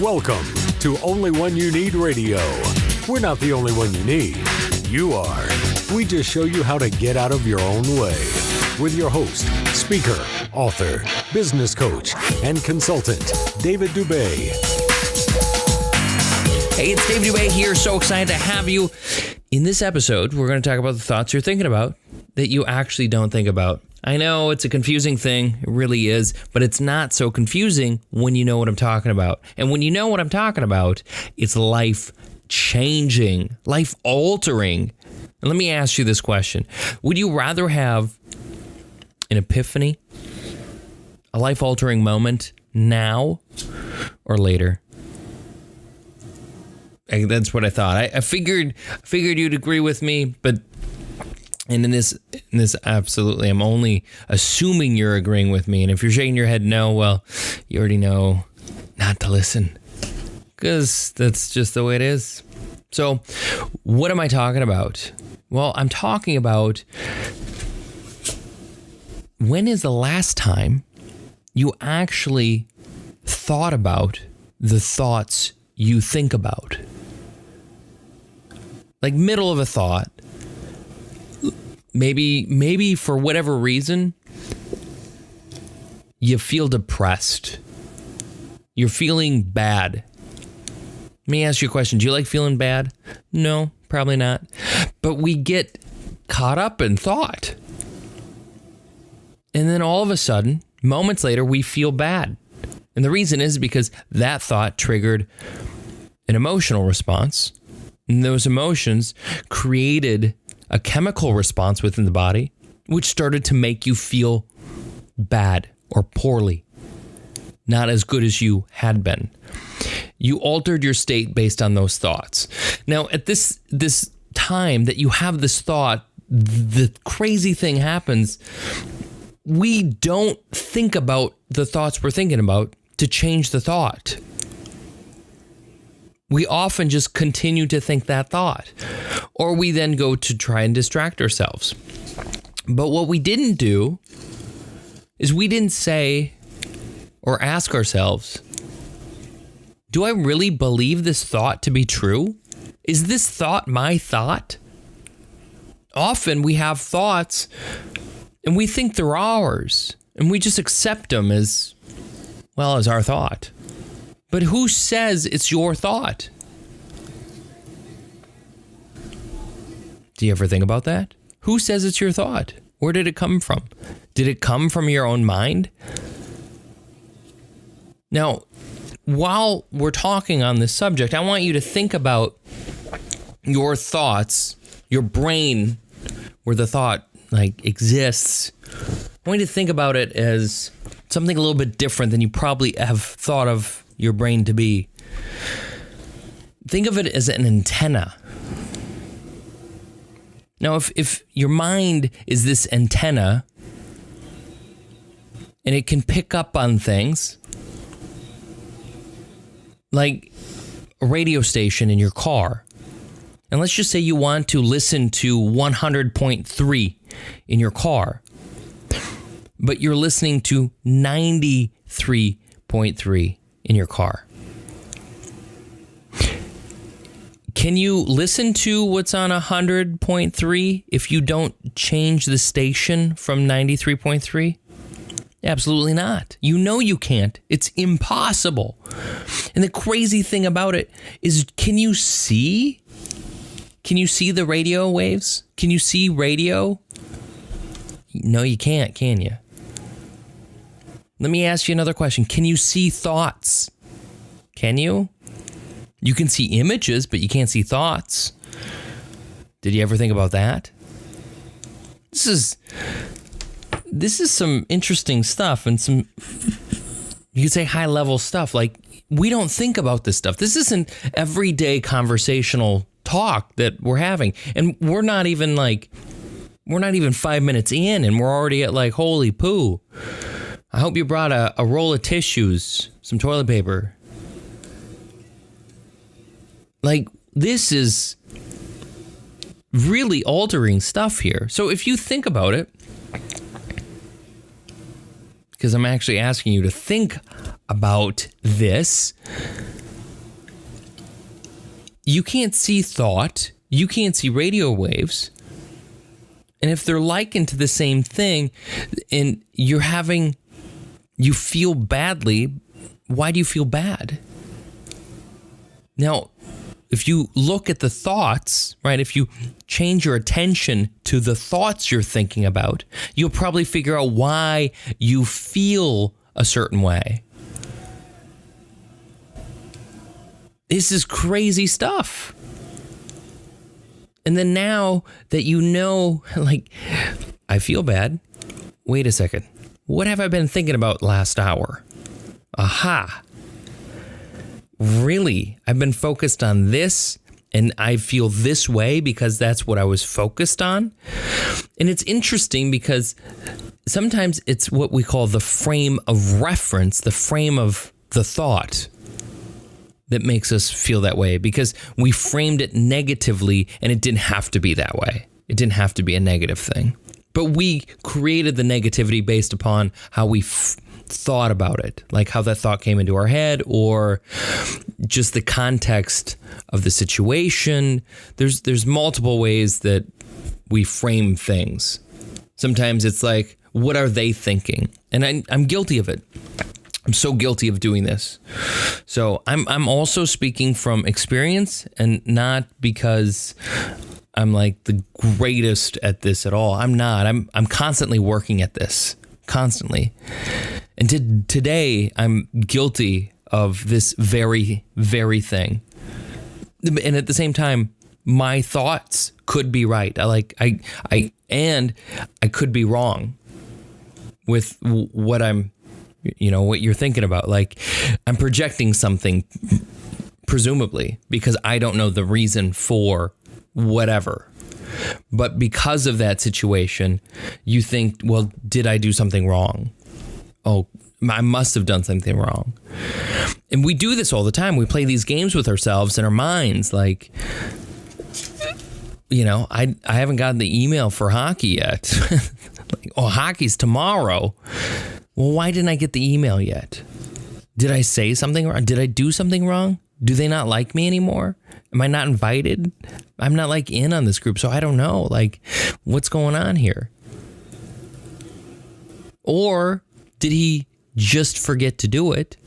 Welcome to Only One You Need Radio. We're not the only one you need. You are. We just show you how to get out of your own way. With your host, speaker, author, business coach, and consultant, David Dubé. Hey, it's David Dubé here. So excited to have you. In this episode, we're going to talk about the thoughts you're thinking about that you actually don't think about. I know it's a confusing thing. It really is. But it's not so confusing when you know what I'm talking about. And when you know what I'm talking about, it's life-changing, life-altering. And let me ask you this question. Would you rather have an epiphany, a life-altering moment now or later? That's what I thought. I figured you'd agree with me, but in this absolutely, I'm only assuming you're agreeing with me. And if you're shaking your head no, well, you already know not to listen, because that's just the way it is. So, what am I talking about? Well, I'm talking about, when is the last time you actually thought about the thoughts you think about? Like, middle of a thought, maybe for whatever reason, you feel depressed. You're feeling bad. Let me ask you a question. Do you like feeling bad? No, probably not. But we get caught up in thought. And then all of a sudden, moments later, we feel bad. And the reason is because that thought triggered an emotional response. And those emotions created a chemical response within the body, which started to make you feel bad or poorly, not as good as you had been. You altered your state based on those thoughts. Now, at this time that you have this thought, the crazy thing happens. We don't think about the thoughts we're thinking about to change the thought. We often just continue to think that thought, or we then go to try and distract ourselves. But what we didn't do is we didn't say or ask ourselves, do I really believe this thought to be true? Is this thought my thought? Often we have thoughts and we think they're ours, and we just accept them as, well, as our thought. But who says it's your thought? Do you ever think about that? Who says it's your thought? Where did it come from? Did it come from your own mind? Now, while we're talking on this subject, I want you to think about your thoughts, your brain, where the thought exists. I want you to think about it as something a little bit different than you probably have thought of your brain to be. Think of it as an antenna. Now, if your mind is this antenna and it can pick up on things like a radio station in your car, and let's just say you want to listen to 100.3 in your car, but you're listening to 93.3 in your car. Can you listen to what's on 100.3 if you don't change the station from 93.3? Absolutely not. You know you can't. It's impossible. And the crazy thing about it is, can you see? Can you see the radio waves? Can you see radio? No, you can't, can you? Let me ask you another question. Can you see thoughts? Can you? You can see images, but you can't see thoughts. Did you ever think about that? This is some interesting stuff, and some, you could say, high-level stuff. Like, we don't think about this stuff. This isn't everyday conversational talk that we're having. And we're not even 5 minutes in, and we're already at holy poo. I hope you brought a roll of tissues, some toilet paper. This is really altering stuff here. So if you think about it, because I'm actually asking you to think about this, you can't see thought, you can't see radio waves. And if they're likened to the same thing and you feel badly, why do you feel bad? Now, if you look at the thoughts, right, if you change your attention to the thoughts you're thinking about, you'll probably figure out why you feel a certain way. This is crazy stuff. And then now that you know, like, I feel bad. Wait a second. What have I been thinking about last hour? Aha. Really? I've been focused on this and I feel this way because that's what I was focused on. And it's interesting because sometimes it's what we call the frame of reference, the frame of the thought that makes us feel that way because we framed it negatively and it didn't have to be that way. It didn't have to be a negative thing. But we created the negativity based upon how we thought about it, like how that thought came into our head or just the context of the situation. There's multiple ways that we frame things. Sometimes it's like, what are they thinking? And I'm guilty of it. I'm so guilty of doing this. So I'm also speaking from experience and not because I'm like the greatest at this at all. I'm not. I'm constantly working at this, constantly. And today I'm guilty of this very, very thing. And at the same time, my thoughts could be right. I could be wrong with what what you're thinking about. Like, I'm projecting something, presumably, because I don't know the reason for whatever. But because of that situation, you think, well, did I do something wrong? Oh, I must have done something wrong. And we do this all the time. We play these games with ourselves in our minds. Like, I haven't gotten the email for hockey yet. Like, oh, hockey's tomorrow. Well, why didn't I get the email yet? Did I say something wrong? Did I do something wrong? Do they not like me anymore? Am I not invited? I'm not like in on this group, so I don't know. Like, what's going on here? Or did he just forget to do it?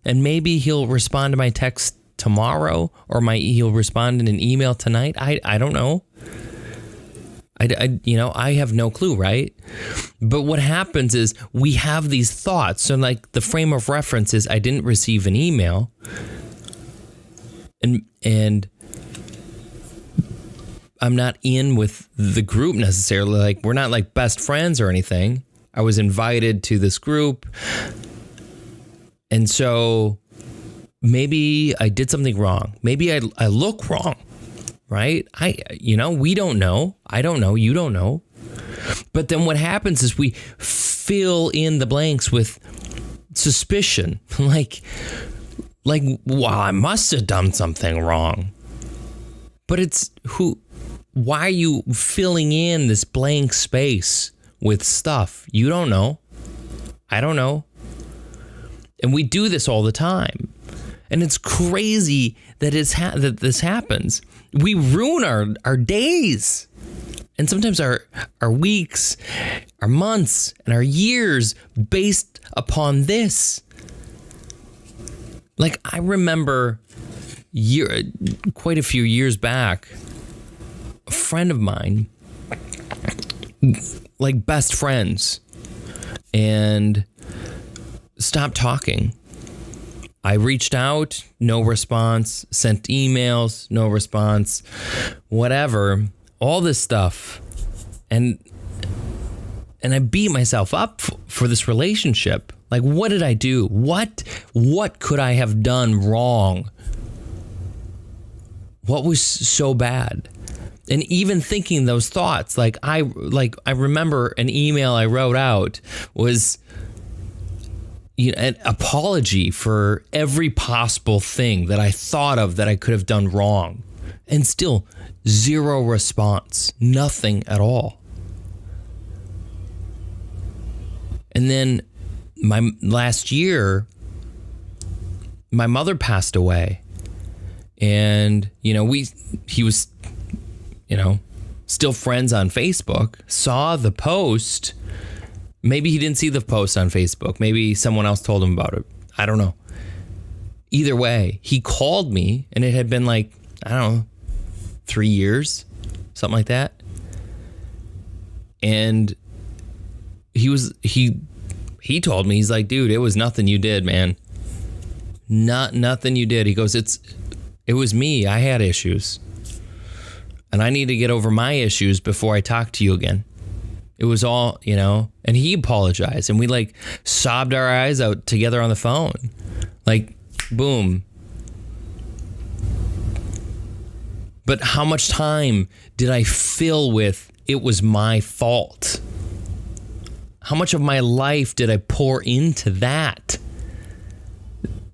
And maybe he'll respond to my text tomorrow, or he'll respond in an email tonight. I don't know. I have no clue, right? But what happens is we have these thoughts. So like the frame of reference is I didn't receive an email. And I'm not in with the group necessarily. Like, we're not like best friends or anything. I was invited to this group. And so maybe I did something wrong. Maybe I look wrong, right? We don't know. I don't know. You don't know. But then what happens is we fill in the blanks with suspicion. like, well, I must have done something wrong. But why are you filling in this blank space with stuff? You don't know. I don't know. And we do this all the time. And it's crazy that that this happens. We ruin our days. And sometimes our weeks, our months, and our years based upon this. Like, I remember quite a few years back, a friend of mine, like best friends, and stopped talking. I reached out, no response, sent emails, no response, whatever, all this stuff. And I beat myself up for this relationship. Like, what did I do? What could I have done wrong? What was so bad? And even thinking those thoughts, I remember an email I wrote out was, an apology for every possible thing that I thought of that I could have done wrong. And still zero response, nothing at all. And then last year, my mother passed away. And, he was, still friends on Facebook, saw the post. Maybe he didn't see the post on Facebook. Maybe someone else told him about it. I don't know. Either way, he called me, and it had been 3 years, something like that. And he told me, he's like, dude, it was nothing you did, man. Nothing you did. He goes, it was me. I had issues. And I need to get over my issues before I talk to you again. It was all, and he apologized, and we sobbed our eyes out together on the phone. Boom. But how much time did I fill with it was my fault? How much of my life did I pour into that?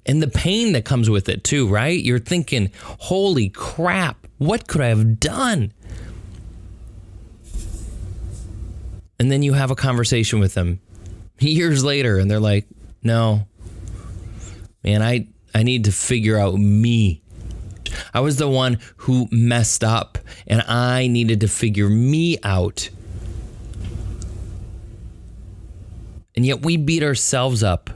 And the pain that comes with it too, right? You're thinking, holy crap, what could I have done? And then you have a conversation with them years later, and they're like, no, man, I need to figure out me. I was the one who messed up, and I needed to figure me out. And yet we beat ourselves up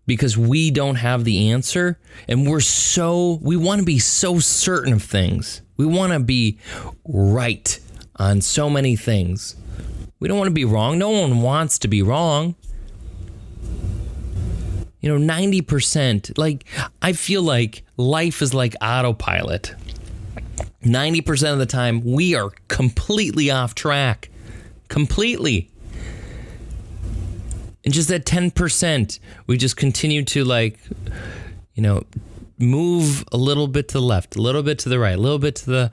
because we don't have the answer, and we want to be so certain of things. We want to be right on so many things. We don't want to be wrong. No one wants to be wrong. 90%, I feel like life is like autopilot. 90% of the time, we are completely off track. Completely. And just that 10%, we just continue to move a little bit to the left, a little bit to the right, a little bit to the,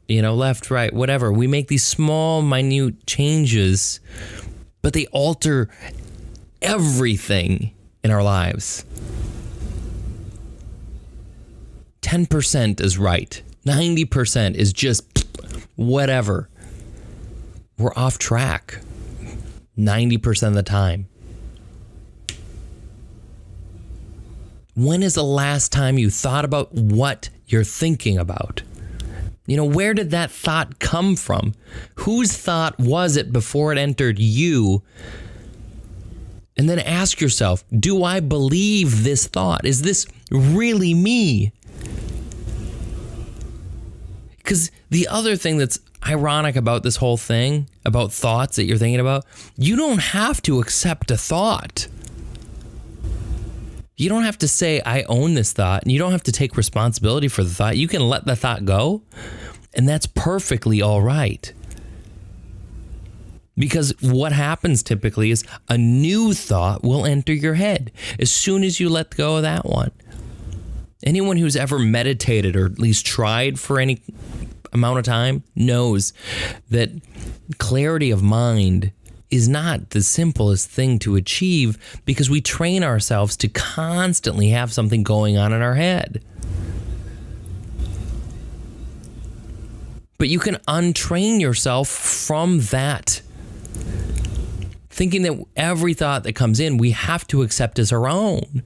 left, right, whatever. We make these small, minute changes, but they alter everything in our lives. 10% is right. 90% is just whatever. We're off track 90% of the time. When is the last time you thought about what you're thinking about? Where did that thought come from? Whose thought was it before it entered you? And then ask yourself, do I believe this thought? Is this really me? Because the other thing that's ironic about this whole thing, about thoughts that you're thinking about, you don't have to accept a thought. You don't have to say, I own this thought, and you don't have to take responsibility for the thought. You can let the thought go, and that's perfectly all right. Because what happens typically is a new thought will enter your head as soon as you let go of that one. Anyone who's ever meditated or at least tried for any amount of time knows that clarity of mind is not the simplest thing to achieve because we train ourselves to constantly have something going on in our head. But you can untrain yourself from that. Thinking that every thought that comes in, we have to accept as our own.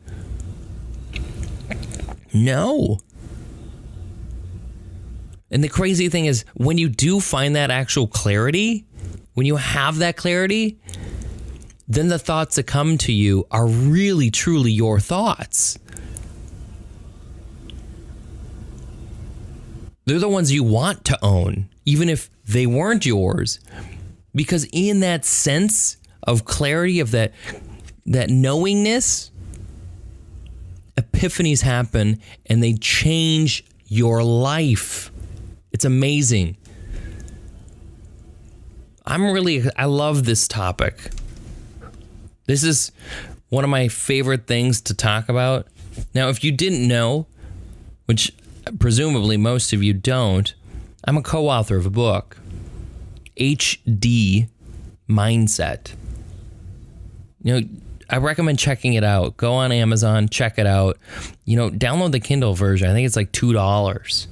No. And the crazy thing is, when you do find that actual clarity, when you have that clarity, then the thoughts that come to you are really, truly your thoughts. They're the ones you want to own, even if they weren't yours. Because in that sense of clarity, of that knowingness, epiphanies happen and they change your life. It's amazing. I love this topic. This is one of my favorite things to talk about. Now, if you didn't know, which presumably most of you don't, I'm a co-author of a book, HD Mindset. I recommend checking it out. Go on Amazon, check it out. Download the Kindle version. I think it's like $2.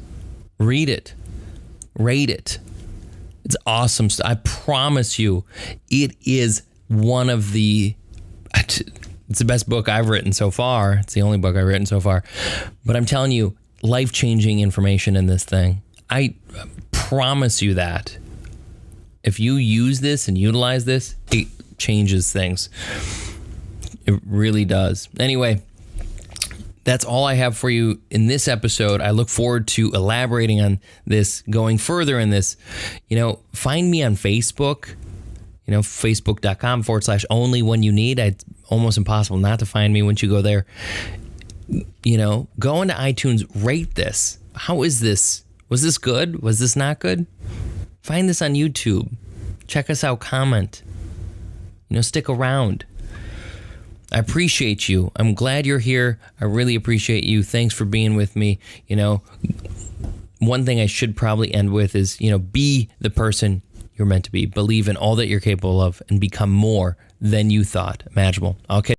Read it. Rate it. It's awesome stuff. I promise you, it is it's the best book I've written so far. It's the only book I've written so far. But I'm telling you, life-changing information in this thing. I promise you that. If you use this and utilize this, it changes things. It really does. Anyway, that's all I have for you in this episode. I look forward to elaborating on this, going further in this. Find me on Facebook, facebook.com/OnlyOneYouNeed. It's almost impossible not to find me once you go there. Go into iTunes, rate this. How is this? Was this good? Was this not good? Find this on YouTube. Check us out, comment. Stick around. I appreciate you. I'm glad you're here. I really appreciate you. Thanks for being with me. One thing I should probably end with is, be the person you're meant to be. Believe in all that you're capable of and become more than you thought imaginable. Okay.